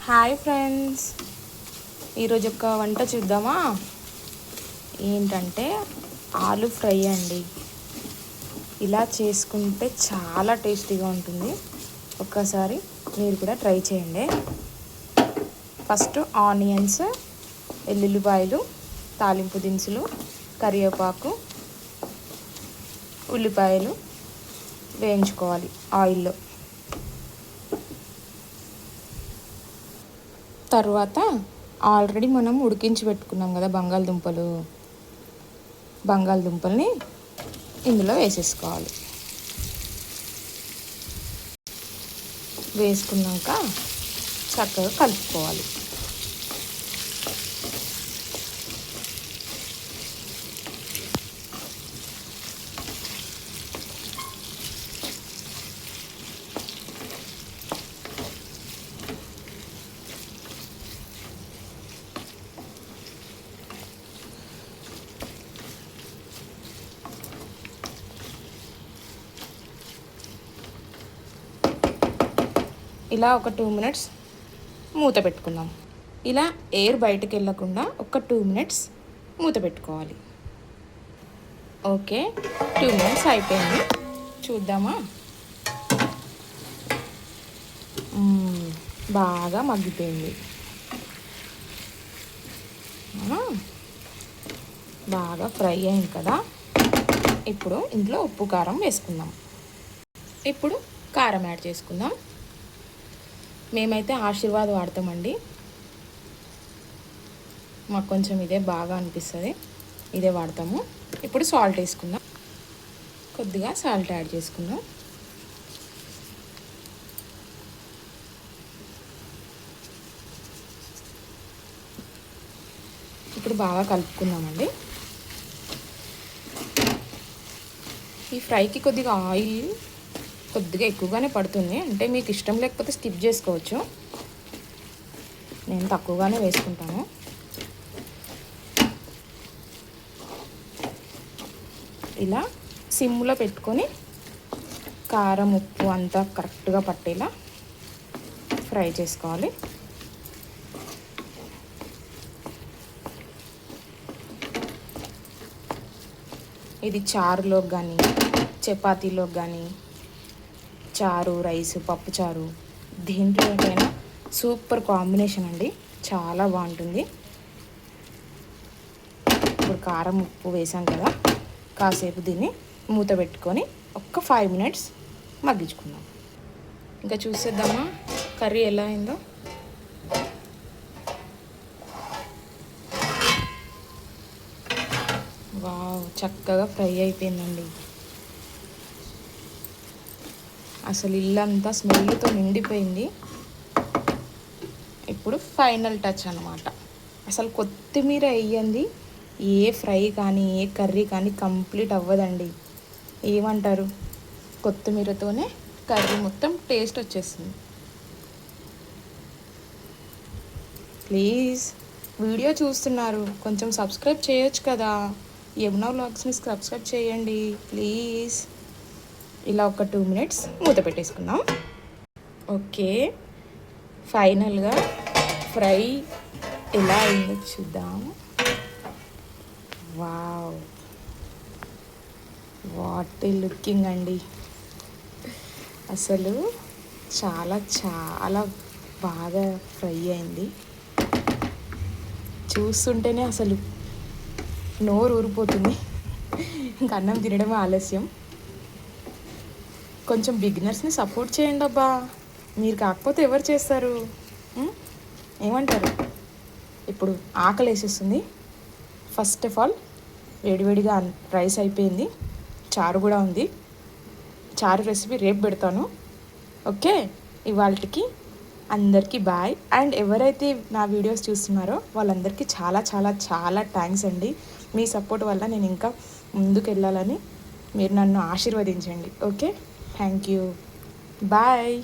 Hi friends, ఈరోజు ఒక వంట చూద్దామా? ఏంటంటే ఆలు ఫ్రై అండి. ఇలా చేసుకుంటే చాలా టేస్టీగా ఉంటుంది. ఒక్కసారి మీరు కూడా ట్రై చేయండి. ఫస్ట్ ఆనియన్స్, ఎల్లుల్లిపాయలు, తాలింపు దినుసులు, కరివేపాకు, ఉల్లిపాయలు వేయించుకోవాలి ఆయిల్లో. తర్వాత ఆల్రెడీ మనం ఉడికించి పెట్టుకున్నాం కదా బంగాళదుంపల్ని ఇందులో వేసేసుకోవాలి. వేసుకున్నాక చక్కగా కలుపుకోవాలి. ఇలా ఒక 2 minutes మూత పెట్టుకుందాం. ఇలా ఎయిర్ బయటకు వెళ్ళకుండా ఒక 2 minutes మూత పెట్టుకోవాలి. ఓకే, 2 minutes అయిపోయింది. చూద్దామా? బాగా మగ్గిపోయింది. బాగా ఫ్రై అయింది కదా. ఇప్పుడు ఇందులో ఉప్పు కారం వేసుకుందాం. ఇప్పుడు కారం యాడ్ చేసుకుందాం. మేమైతే ఆశీర్వాద్ వాడతామండి. మాకు కొంచెం ఇదే బాగా అనిపిస్తుంది, ఇదే వాడతాము. ఇప్పుడు సాల్ట్ వేసుకుందాం. కొద్దిగా సాల్ట్ యాడ్ చేసుకుందాం. ఇప్పుడు బాగా కలుపుకుందామండి. ఈ ఫ్రైకి కొద్దిగా ఆయిల్ కొద్దిగా ఎక్కువగానే పడుతుంది. అంటే మీకు ఇష్టం లేకపోతే స్కిప్ చేసుకోవచ్చు. నేను తక్కువగానే వేసుకుంటాను. ఇలా సిమ్లో పెట్టుకొని కారం ఉప్పు అంతా కరెక్ట్గా పట్టేలా ఫ్రై చేసుకోవాలి. ఇది చారులోకి కానీ, చపాతీలోకి కానీ, చారు, రైస్, పప్పు చారు, దేంట్లోకైనా సూపర్ కాంబినేషన్ అండి. చాలా బాగుంటుంది. ఇప్పుడు కారం ఉప్పు వేసాం కదా, కాసేపు దీన్ని మూత పెట్టుకొని ఒక్క 5 minutes మగ్గించుకుందాం. ఇంకా చూసేద్దామా కర్రీ ఎలా అయిందో. వావ్, చక్కగా ఫ్రై అయిపోయిందండి. అసలు ఇల్లంతా స్మెల్తో నిండిపోయింది. ఇప్పుడు ఫైనల్ టచ్ అన్నమాట. అసలు కొత్తిమీర వేయండి ఏ ఫ్రై కానీ ఏ కర్రీ కానీ కంప్లీట్ అవ్వదండి. ఏమంటారు? కొత్తిమీరతోనే కర్రీ మొత్తం టేస్ట్ వచ్చేస్తుంది. ప్లీజ్, వీడియో చూస్తున్నారు, కొంచెం సబ్స్క్రైబ్ చేయొచ్చు కదా. యమునా వ్లాగ్స్ని సబ్స్క్రైబ్ చేయండి ప్లీజ్. ఇలా ఒక 2 minutes మూత పెట్టేసుకుందాం. ఓకే, ఫైనల్గా ఫ్రై ఎలా అయిందో చూద్దాం. వావ్, వాట్ ఏ లుకింగ్ అండి. అసలు చాలా చాలా బాగా ఫ్రై అయింది. చూస్తుంటేనే అసలు నోరు ఊరిపోతుంది. ఇంక అన్నం తినడం ఆలస్యం. కొంచెం బిగినర్స్ని సపోర్ట్ చేయండి అబ్బా. మీరు కాకపోతే ఎవరు చేస్తారు? ఏమంటారు? ఇప్పుడు ఆకలి వేసేస్తుంది. ఫస్ట్ ఆఫ్ ఆల్ వేడివేడిగా రైస్ అయిపోయింది, చారు కూడా ఉంది. చారు రెసిపీ రేపు పెడతాను. ఓకే, ఇవాళకి అందరికీ బాయ్. అండ్ ఎవరైతే నా వీడియోస్ చూస్తున్నారో వాళ్ళందరికీ చాలా చాలా చాలా థ్యాంక్స్ అండి. మీ సపోర్ట్ వల్ల నేను ఇంకా ముందుకు వెళ్ళాలని మీరు నన్ను ఆశీర్వదించండి. Okay, thank you, bye.